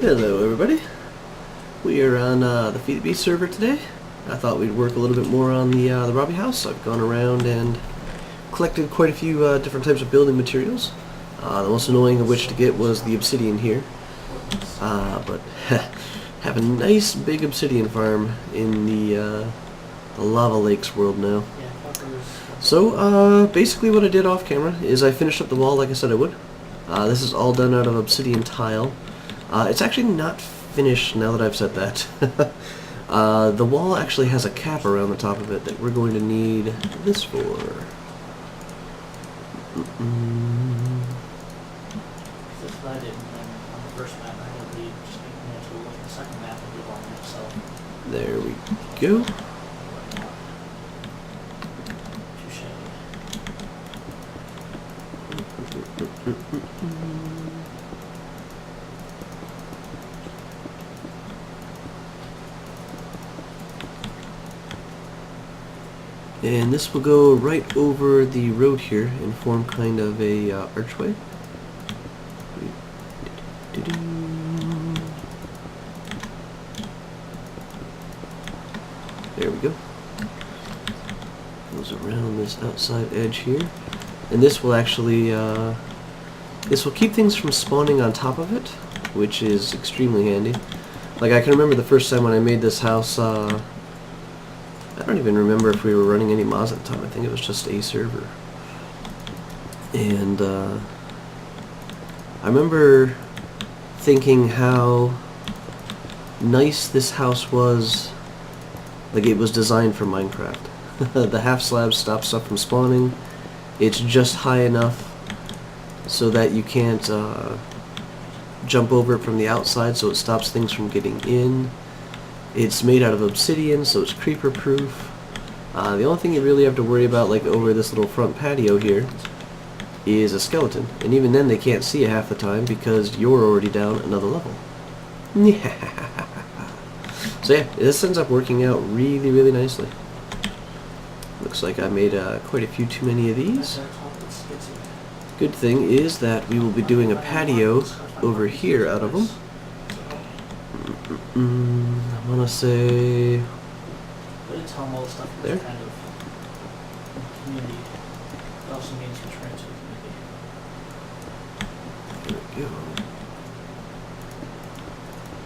Hello everybody, we are on the FTB server today. I thought we'd work a little bit more on the Robbie house. I've gone around and collected quite a few different types of building materials. The most annoying of which to get was the obsidian here. But have a nice big obsidian farm in the lava lakes world now. So basically what I did off camera is I finished up the wall like I said I would. This is all done out of obsidian tile. It's actually not finished now that I've said that. The wall actually has a cap around the top of it that we're going to need this for. That's what I did on the first map. I had to leave just making it to look at the second map and do it on itself. There we go. And this will go right over the road here and form kind of a archway. There we go. Goes around this outside edge here. And this will actually, this will keep things from spawning on top of it, which is extremely handy. Like, I can remember the first time when I made this house, I don't even remember if we were running any mods at the time. I think it was just a server. And I remember thinking how nice this house was, like it was designed for Minecraft. The half slab stops stuff from spawning. It's just high enough so that you can't jump over it from the outside, so it stops things from getting in. It's made out of obsidian, so it's creeper proof. The only thing you really have to worry about, like over this little front patio here, is a skeleton. And even then they can't see you half the time because you're already down another level. So yeah, this ends up working out really, really nicely. Looks like I made quite a few too many of these. Good thing is that we will be doing a patio over here out of them. I want to say there. Kind of community. It also means you're trying to community. There we go.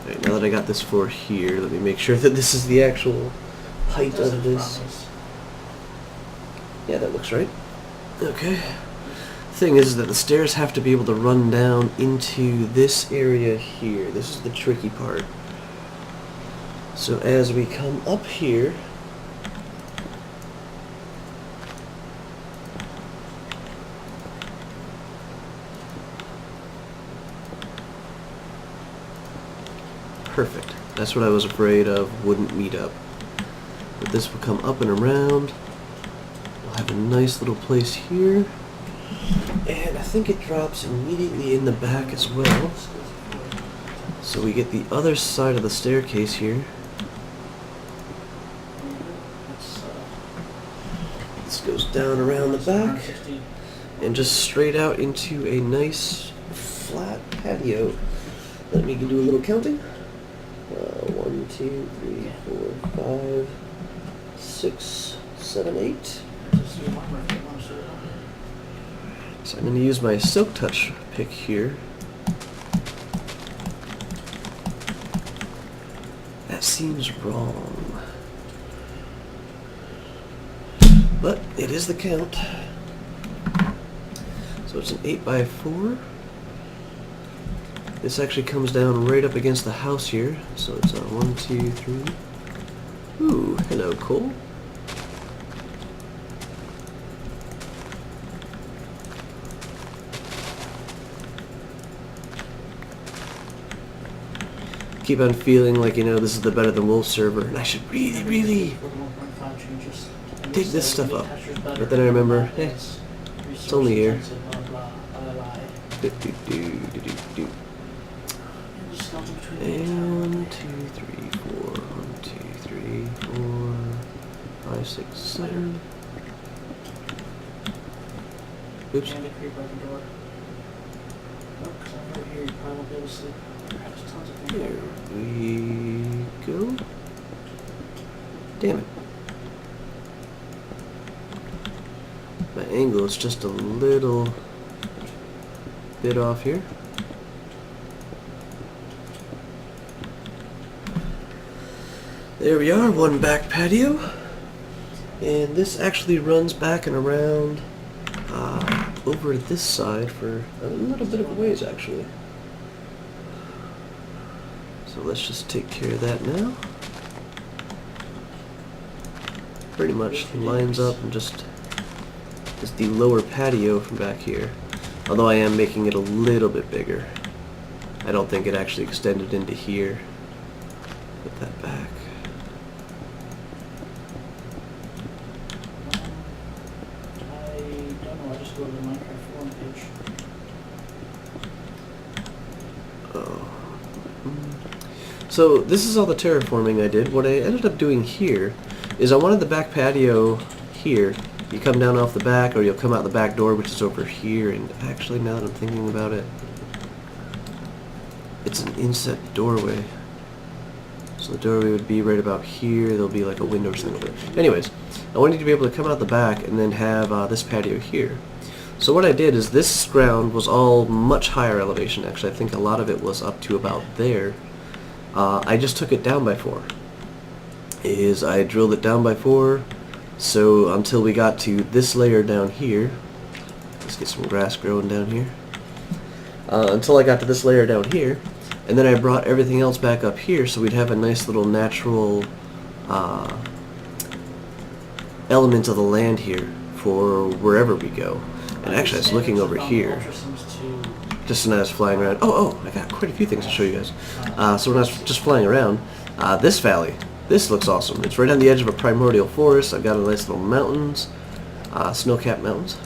Alright, now that I got this floor here, let me make sure that this is the actual height of this. Yeah, that looks right. Okay. Thing is that the stairs have to be able to run down into this area here. This is the tricky part. So as we come up here, perfect. That's what I was afraid of wouldn't meet up. But this will come up and around. We'll have a nice little place here. And I think it drops immediately in the back as well. So we get the other side of the staircase here. This goes down around the back and just straight out into a nice flat patio. Let me do a little counting. 1, 2, 3, 4, 5, 6, 7, 8. So I'm going to use my Silk Touch pick here. That seems wrong. But it is the count. So it's an 8x4. This actually comes down right up against the house here. So it's a 1, 2, 3. Ooh, hello, Cole. Keep on feeling like, you know, this is the Better Than Wolf server, and I should really, really dig this stuff up. But then I remember, hey, it's only here. And 2, 3, 4, 1, 2, 3, 4, 5, 6, 7. Oops. And the creep by the door. Oh, because I'm right here, you probably won't be able to sleep. There's tons of Here things. we go. Damn it. My angle is just a little bit off here. There we are, one back patio. And this actually runs back and around over this side for a little bit of a ways, actually. So let's just take care of that now. Pretty much lines up and just is the lower patio from back here. Although I am making it a little bit bigger. I don't think it actually extended into here. Put that back. I don't know, I just go to the Minecraft forum page. Oh. So this is all the terraforming I did. What I ended up doing here is I wanted the back patio here. You come down off the back, or you'll come out the back door, which is over here. And actually, now that I'm thinking about it, it's an inset doorway. So the doorway would be right about here. There'll be like a window or something over there. Anyways, I wanted to be able to come out the back and then have this patio here. So what I did is this ground was all much higher elevation. Actually, I think a lot of it was up to about there. I just took it down by 4. I drilled it down by 4. So until we got to this layer down here, let's get some grass growing down here. Until I got to this layer down here, and then I brought everything else back up here, so we'd have a nice little natural element of the land here for wherever we go. And actually, I was looking over here, just when I was flying around. Oh, I got quite a few things to show you guys. So when I was just flying around, this valley. This looks awesome. It's right on the edge of a primordial forest. I've got a nice little mountains, snow-capped mountains.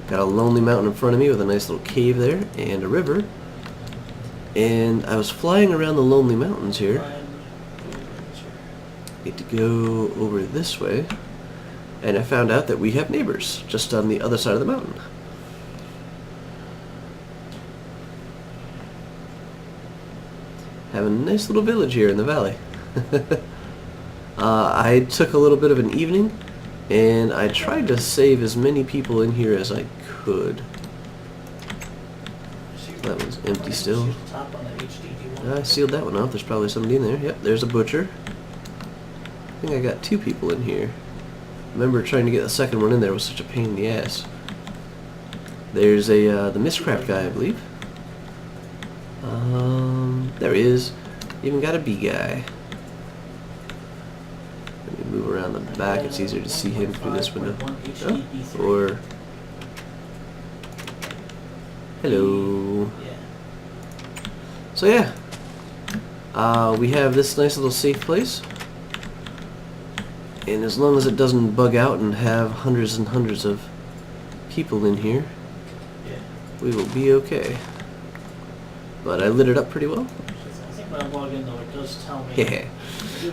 Got a lonely mountain in front of me with a nice little cave there and a river. And I was flying around the lonely mountains here. Need to go over this way. And I found out that we have neighbors just on the other side of the mountain. Have a nice little village here in the valley. I took a little bit of an evening, and I tried to save as many people in here as I could. That one's empty still. I sealed that one off. There's probably somebody in there. Yep, there's a butcher. I think I got 2 people in here. Remember, trying to get the second one in there was such a pain in the ass. There's the Mistcraft guy, I believe. There he is. Even got a bee guy. Let me move around the back. It's easier to see him through this window. Oh, or hello. So yeah, we have this nice little safe place, and as long as it doesn't bug out and have hundreds and hundreds of people in here, we will be okay. But I lit it up pretty well. I think when I log in though, it does tell me. Yeah.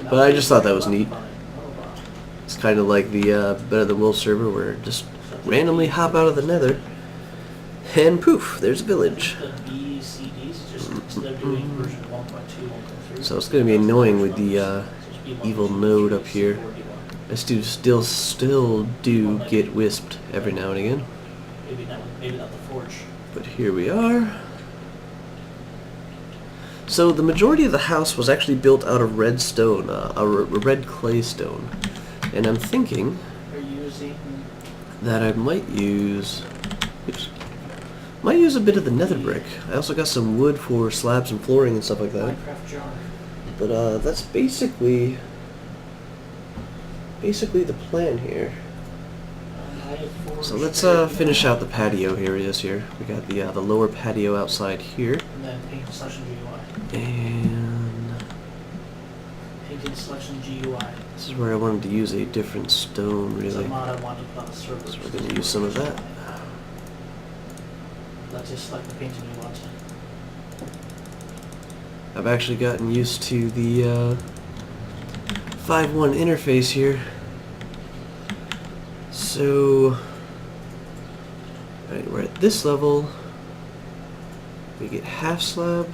But I just thought that was neat. It's kind of like the Better Than Wolf server where just randomly hop out of the nether and poof, there's a village. So it's going to be annoying with the evil node up here. I still do get wisped every now and again. Maybe not the forge. But here we are. So the majority of the house was actually built out of red stone, a red clay stone. And I'm thinking that I might use a bit of the nether brick. I also got some wood for slabs and flooring and stuff like that. But that's basically the plan here. So let's finish out the patio here. It is here. We got the lower patio outside here. And then paint selection GUI. And Painted selection GUI. this is where I wanted to use a different stone, really. It's a mod I wanted to put on the server. So we're going to use some of that. Let's just select the painting you want. I've actually gotten used to the 5.1 interface here. So, right, we're at this level. We get half slab,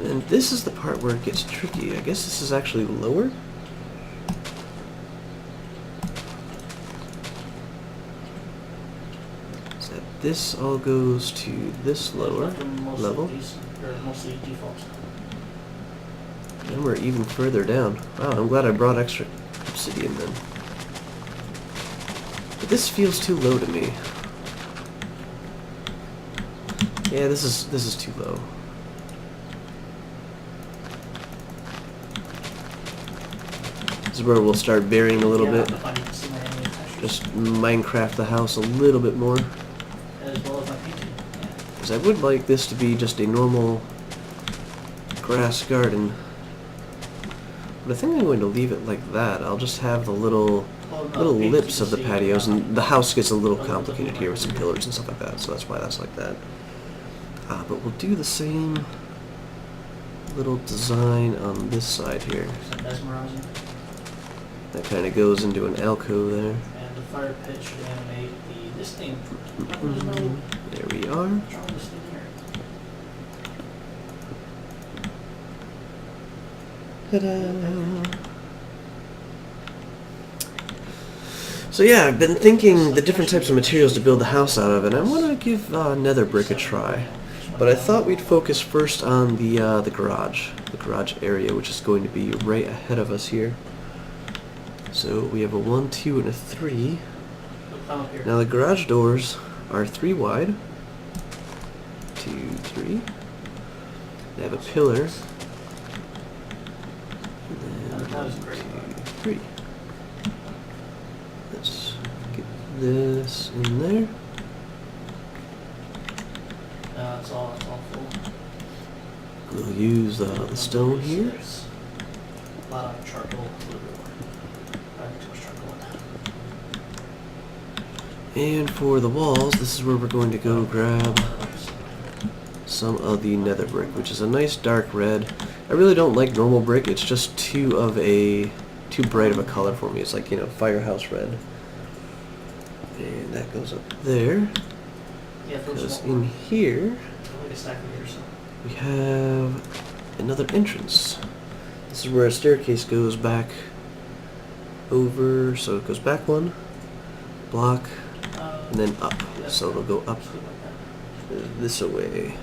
And this is the part where it gets tricky. I guess this is actually lower. So this all goes to this lower level. Mostly default. And we're even further down. Wow, I'm glad I brought extra obsidian then. But this feels too low to me. Yeah, this is too low. This is where we'll start varying a little bit. Just Minecraft the house a little bit more. As well as my painting. Yeah. Because I would like this to be just a normal grass garden. But I think I'm going to leave it like that. I'll just have the little lips of the patios, and the house gets a little complicated here with some pillars and stuff like that, so that's why that's like that. But we'll do the same little design on this side here. That kind of goes into an alcove there. And the fire pit should animate this thing. There we are. Draw this thing here. Ta-da! So yeah, I've been thinking the different types of materials to build the house out of, and I want to give nether brick a try. But I thought we'd focus first on the garage area, which is going to be right ahead of us here. So we have a 1, 2, and a 3. Now the garage doors are 3 wide. 2, 3. They have a pillar. And then 1, 2, 3. Let's get this in there. It's all full. We'll use the stone here. There's a lot of charcoal, a little bit more. Too much charcoal in that. And for the walls, this is where we're going to go grab some of the nether brick, which is a nice dark red. I really don't like normal brick. It's just too bright of a color for me. It's like, firehouse red. And that goes up there. Because in here, we have another entrance. This is where a staircase goes back over, so it goes back 1 block, and then up. So it'll go up this way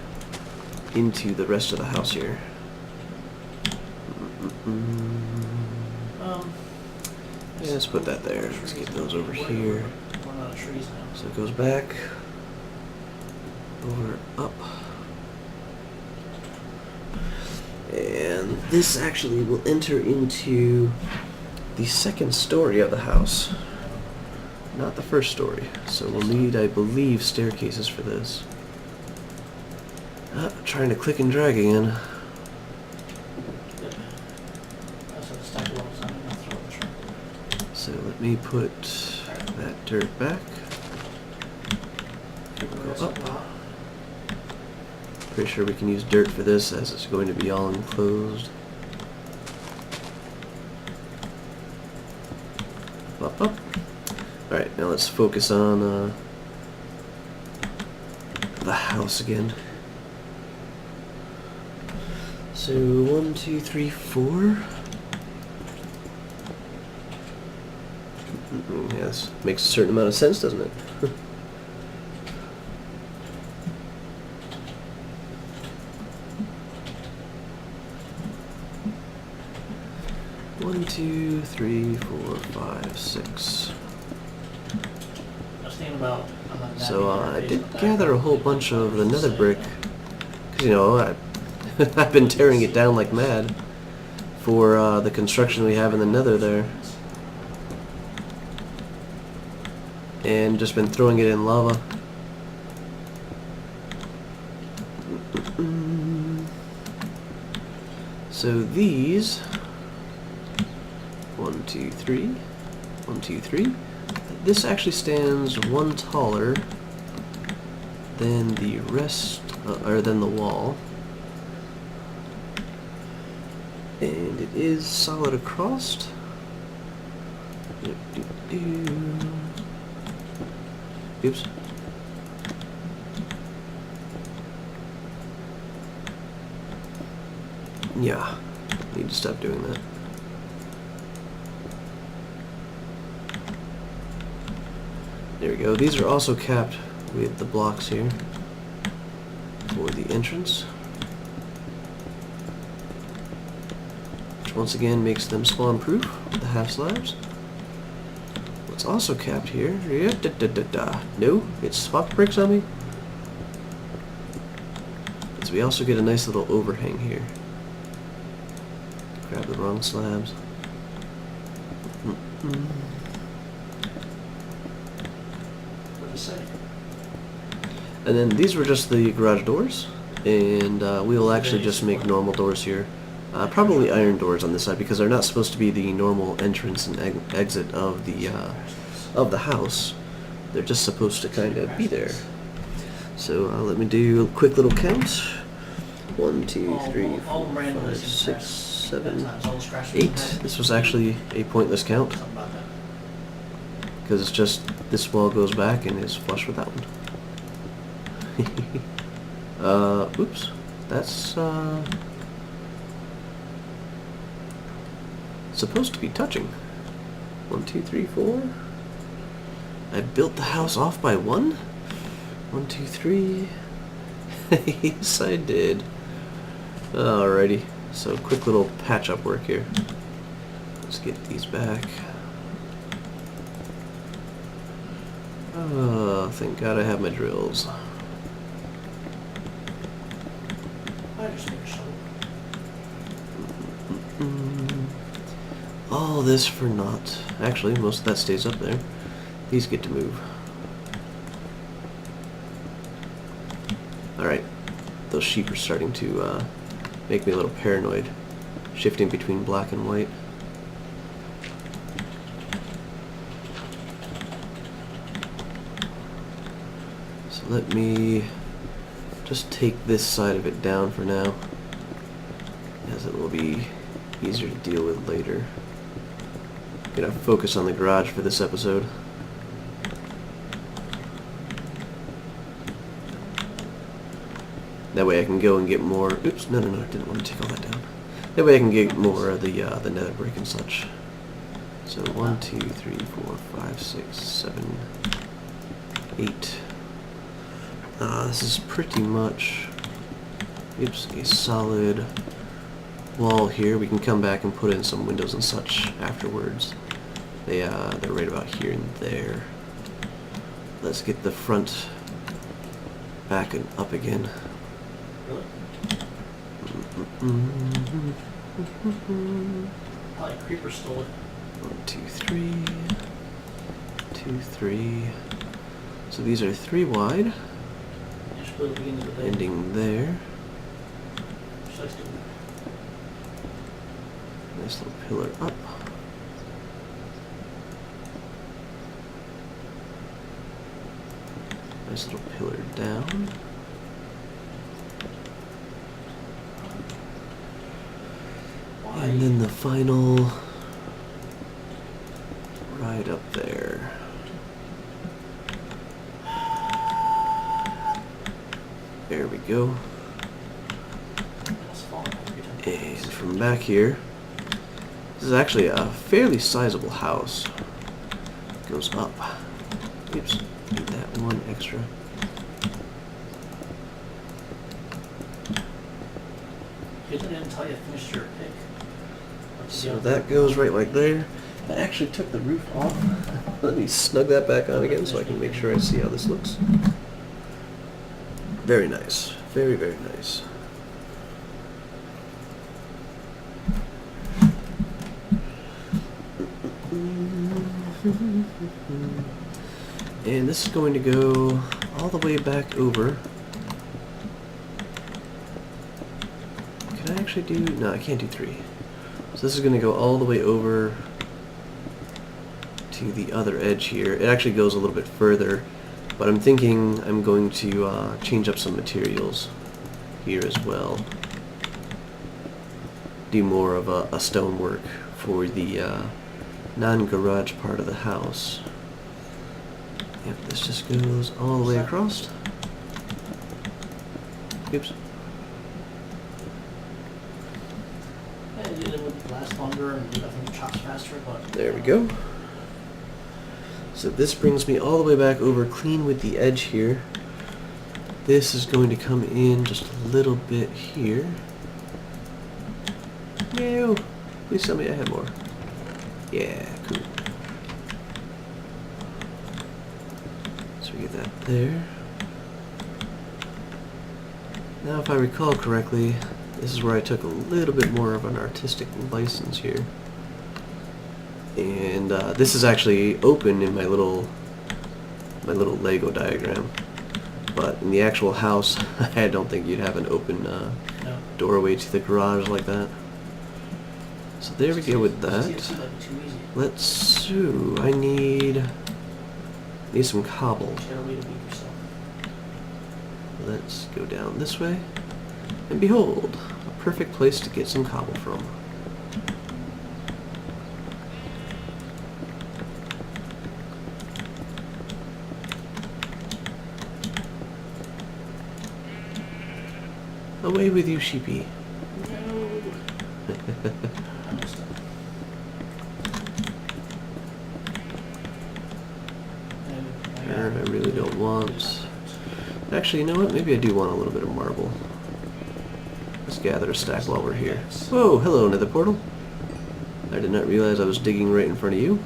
into the rest of the house here. Yeah, let's put that there. Let's get those over here. So it goes back, over, up. And this actually will enter into the second story of the house, not the first story. So we'll need, I believe, staircases for this. Trying to click and drag again. So let me put that dirt back. Go up. Pretty sure we can use dirt for this, as it's going to be all enclosed. Up, up. Alright, now let's focus on the house again. So 1, 2, 3, 4. Yes, makes a certain amount of sense, doesn't it? 1, 2, 3, 4, 5, 6. So I did gather a whole bunch of the nether brick, because I've been tearing it down like mad for the construction we have in the nether there, and just been throwing it in lava. So these 1, 2, 3, 1, 2, 3. This actually stands 1 taller than the rest, or than the wall, and it is solid across. Oops. Yeah, need to stop doing that. There we go. These are also capped with the blocks here for the entrance, which once again makes them spawn proof with the half slabs. What's also capped here? No, it's swap bricks on me. So we also get a nice little overhang here. Grab the wrong slabs. What do you say? And then these were just the garage doors, and we will actually just make normal doors here. Probably iron doors on this side because they're not supposed to be the normal entrance and exit of the house. They're just supposed to kind of be there. So let me do a quick little count. 1, 2, 3, 4, 5, 6, 7, 8. This was actually a pointless count Something about that. because it's just this wall goes back and is flush with that one. Oops. That's supposed to be touching. 1, 2, 3, 4. I built the house off by 1. 1, 2, 3. Yes, I did. Alrighty. So quick little patch up work here. Let's get these back. Oh, thank God I have my drills. I just make a shovel. All this for naught. Actually, most of that stays up there. These get to move. Alright. Those sheep are starting to make me a little paranoid. Shifting between black and white. So let me just take this side of it down for now, as it will be easier to deal with later. I'm gonna focus on the garage for this episode. That way I can go and get more. Oops, no, I didn't want to take all that down. That way I can get more of the nether brick and such. So 1, 2, 3, 4, 5, 6, 7, 8. This is pretty much, oops, a solid wall here. We can come back and put in some windows and such afterwards. They're right about here and there. Let's get the front back and up again. Really? Probably creeper stole it. 1, 2, 3. 2, 3. So these are 3 wide, Just put it at the beginning of the day. ending there. Just like doing Nice little pillar up. Nice little pillar down. Why? And then the final right up there. There we go. It's falling every time. And from back here, this is actually a fairly sizable house. Goes up. Oops, need that one extra. You didn't until you finished your pick. So that goes right like there. I actually took the roof off. Let me snug that back on again so I can make sure I see how this looks. Very nice. Very, very nice. And this is going to go all the way back over. Can I actually do... No, I can't do 3. So this is going to go all the way over to the other edge here. It actually goes a little bit further, but I'm thinking I'm going to change up some materials here as well. Do more of a stonework for the non-garage part of the house. Yep, this just goes all the way across. Oops. It would last longer and I think it chops faster, but... There we go. So this brings me all the way back over clean with the edge here. This is going to come in just a little bit here. No! Please tell me I have more. Yeah, cool. So we get that there. Now if I recall correctly, this is where I took a little bit more of an artistic license here. And this is actually open in my little Lego diagram. But in the actual house, I don't think you'd have an open No. doorway to the garage like that. So there we go with that. It seems like too easy. Let's see. I need some cobble. You gotta wait a week or so. Let's go down this way. And behold, a perfect place to get some cobble from. Away with you, sheepy. No. I messed up. I really don't want... Actually, you know what? Maybe I do want a little bit of marble. Let's gather a stack while we're here. Whoa, hello, nether portal. I did not realize I was digging right in front of you.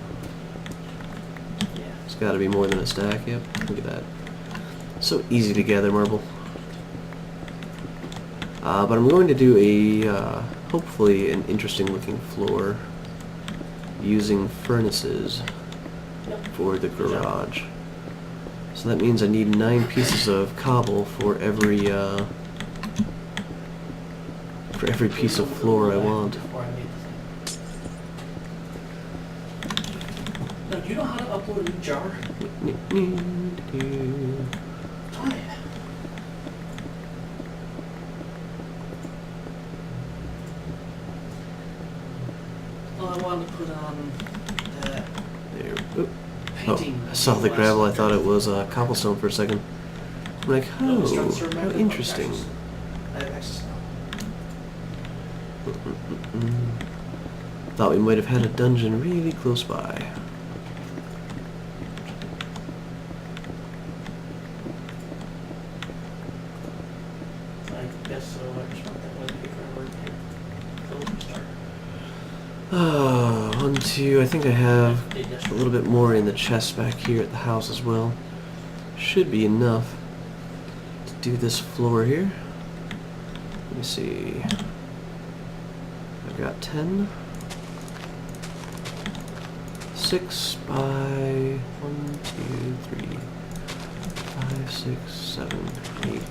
Yeah. It's got to be more than a stack, yep. Look at that. So easy to gather marble. But I'm going to do a, hopefully an interesting looking floor using furnaces for the garage. So that means I need 9 pieces of cobble for every piece of floor I want. Before I made the thing. Now, do you know how to upload a new jar? Darn it. Well, I wanted to put on that There. Oop. painting. Oh, I saw the gravel. I thought it was cobblestone for a second. I'm like, No, it's oh, trying to serve my how purpose. interesting. I have access now. Thought we might have had a dungeon really close by. I guess so. I just want that one paper I work here. So, start. One, two, I think I have a little bit more in the chest back here at the house as well. Should be enough to do this floor here. Let me see. I've got 10. 6 by 1, 2, 3, 5, 6, 7, 8, 9,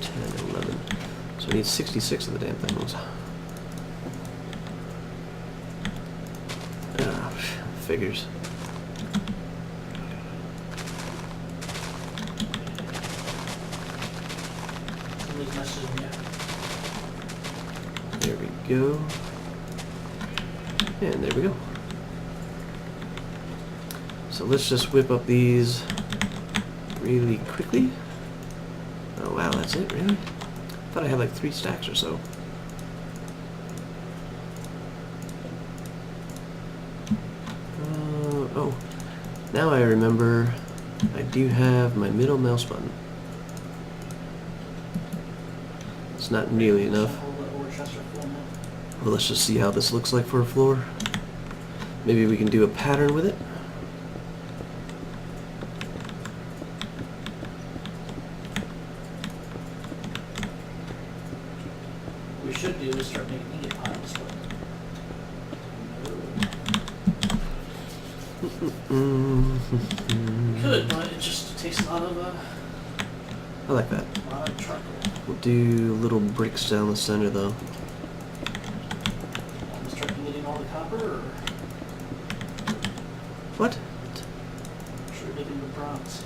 10, 11. So I need 66 of the damn things. Figures. Somebody's messaging me. There we go. And there we go. So let's just whip up these really quickly. Oh wow, that's it, really? I thought I had like 3 stacks or so. Oh, now I remember I do have my middle mouse button. It's not nearly enough. Well, let's just see how this looks like for a floor. Maybe we can do a pattern with it. We should do is start making ingot piles, but could, but it just takes a lot of I like that. charcoal. We'll do little bricks down the center though. Want to start getting all the copper, or What? should we get into bronze?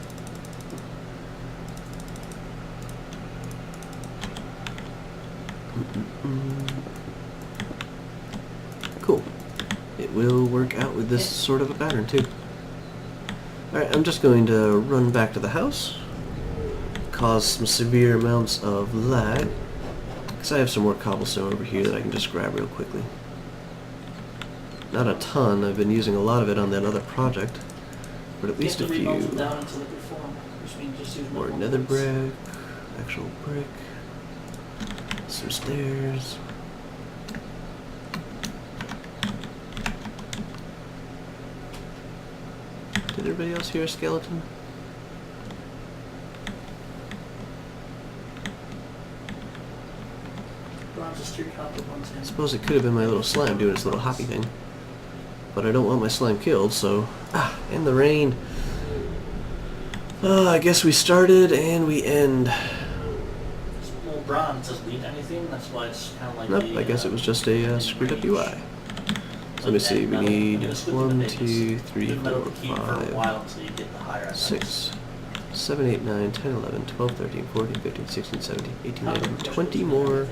Cool. It will work out with this sort of a pattern too. Alright, I'm just going to run back to the house, cause some severe amounts of lag, Because I have some more cobblestone over here that I can just grab real quickly. Not a ton. I've been using a lot of it on that other project, but at least a few. Down into liquid form, which means just use More nether brick, actual brick, some stairs. Did everybody else hear a skeleton? I suppose it could have been my little slime doing its little hoppy thing. But I don't want my slime killed, so... in the rain. I guess we started and we end. This little bronze doesn't lead to anything, that's why it's kind of like Nope, I guess it was just a screwed up UI. So let me see, we need 1, 2, 3, 4, 5, 6, 7, 8, 9, 10, 11, 12, 13, 14, 15, 16, 17, 18, 19, 20 more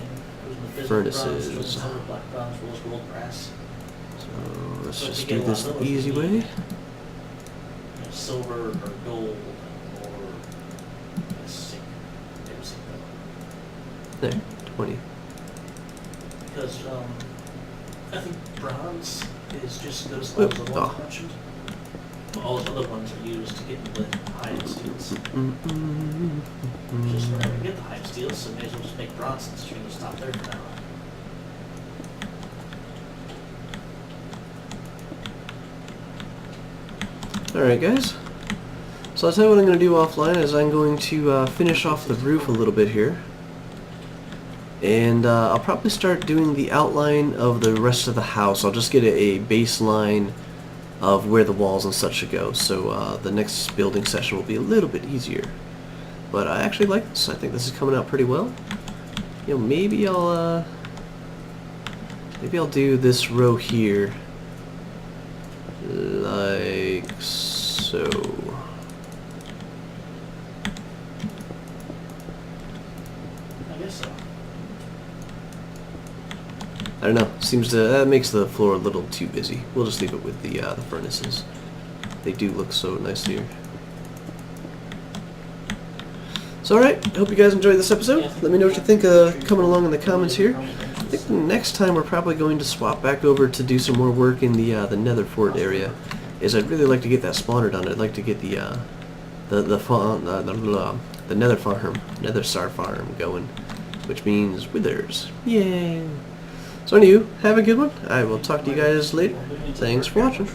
furnaces. So let's just do this the easy way. Silver or gold or zinc. There, 20. Because I think bronze is just those levels of ones mentioned. All those other ones are used to get the high-end steels. Just whenever you get the high-end steels, so may as well just make bronze since you're going to stop there for now. Alright guys, so I'll tell you what I'm going to do offline is I'm going to finish off the roof a little bit here. And I'll probably start doing the outline of the rest of the house. I'll just get a baseline of where the walls and such should go. So the next building session will be a little bit easier. But I actually like this. I think this is coming out pretty well. You know, maybe I'll do this row here like so. I guess so. I don't know. Seems to that makes the floor a little too busy. We'll just leave it with the furnaces. They do look so nice here. So alright, I hope you guys enjoyed this episode. Let me know what you think coming along in the comments here. I think next time we're probably going to swap back over to do some more work in the Nether Fort area. I'd really like to get that spawner done. I'd like to get the Nether farm, Nether Star farm going, which means withers. Yay! So anywho, have a good one. I will talk to you guys later. Thanks for watching.